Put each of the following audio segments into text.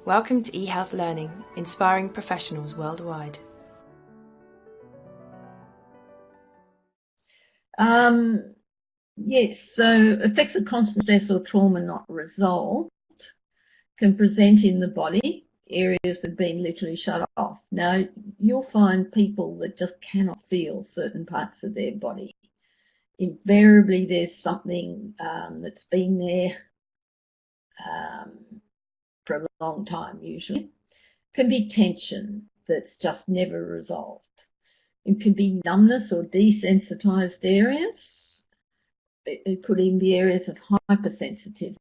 Welcome to eHealth Learning, inspiring professionals worldwide. Yes, so effects of constant stress or trauma not resolved can present in the body, areas that have been literally shut off. Now, you'll find people that just cannot feel certain parts of their body. Invariably, there's something that's been there for a long time, usually. It can be tension that's just never resolved. It can be numbness or desensitized areas. It could even be areas of hypersensitivity.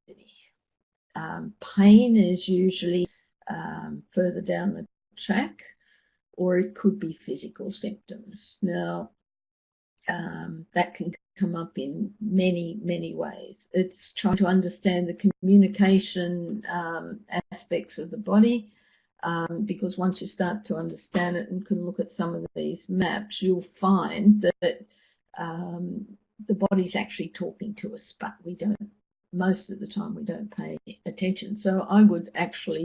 Pain is usually further down the track, or it could be physical symptoms. Now, that can come up in many, many ways. It's trying to understand the communication aspects of the body, because once you start to understand it and can look at some of these maps, you'll find that the body's actually talking to us, but we don't, most of the time we don't pay attention. So I would actually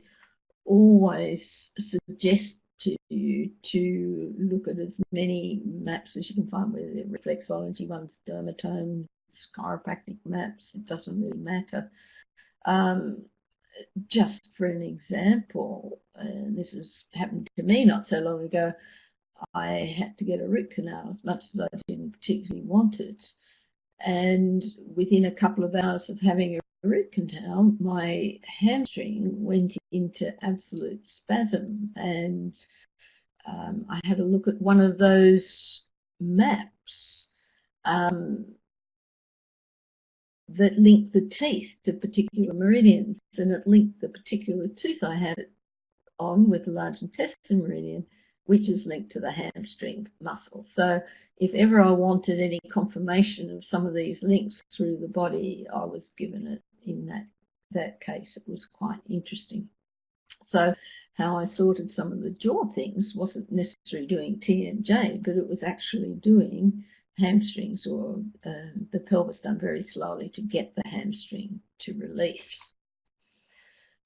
always suggest to you to look at as many maps as you can find, whether they're reflexology ones, dermatomes, chiropractic maps, it doesn't really matter. Just for an example, and this has happened to me not so long ago, I had to get a root canal as much as I didn't particularly want it. And within a couple of hours of having a root canal, my hamstring went into absolute spasm. And I had a look at one of those maps that linked the teeth to particular meridians, and it linked the particular tooth I had it on with the large intestine meridian, which is linked to the hamstring muscle. So if ever I wanted any confirmation of some of these links through the body, I was given it in that case. It was quite interesting. So how I sorted some of the jaw things wasn't necessarily doing TMJ, but it was actually doing hamstrings, or the pelvis done very slowly to get the hamstring to release.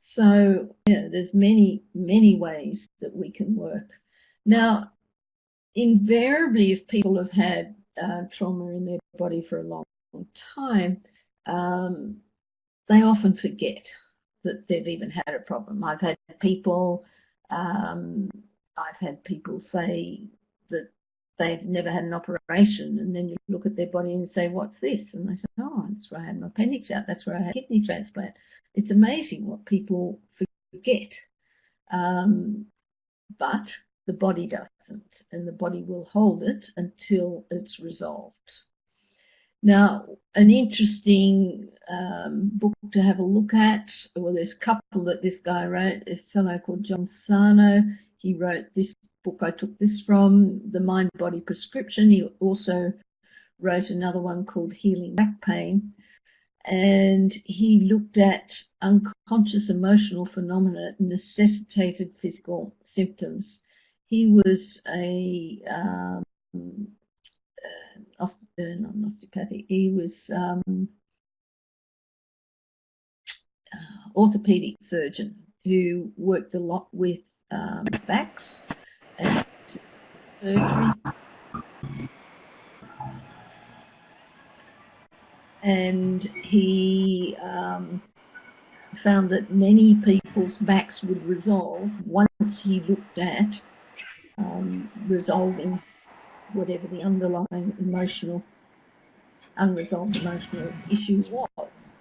So yeah, there's many, many ways that we can work. Now, invariably, if people have had trauma in their body for a long time, they often forget that they've even had a problem. I've had people say that they've never had an operation, and then you look at their body and say, what's this? And they say, oh, that's where I had my appendix out, that's where I had a kidney transplant. It's amazing what people forget. But the body doesn't, and the body will hold it until it's resolved. Now, an interesting book to have a look at, well, there's a couple that this guy wrote, a fellow called John Sarno. He wrote this book, I took this from, The Mind-Body Prescription. He also wrote another one called Healing Back Pain, and he looked at unconscious emotional phenomena necessitated physical symptoms. He was not osteopathic, he was orthopedic surgeon who worked a lot with backs and surgery. And he found that many people's backs would resolve once he looked at resolving whatever the underlying unresolved emotional issue was.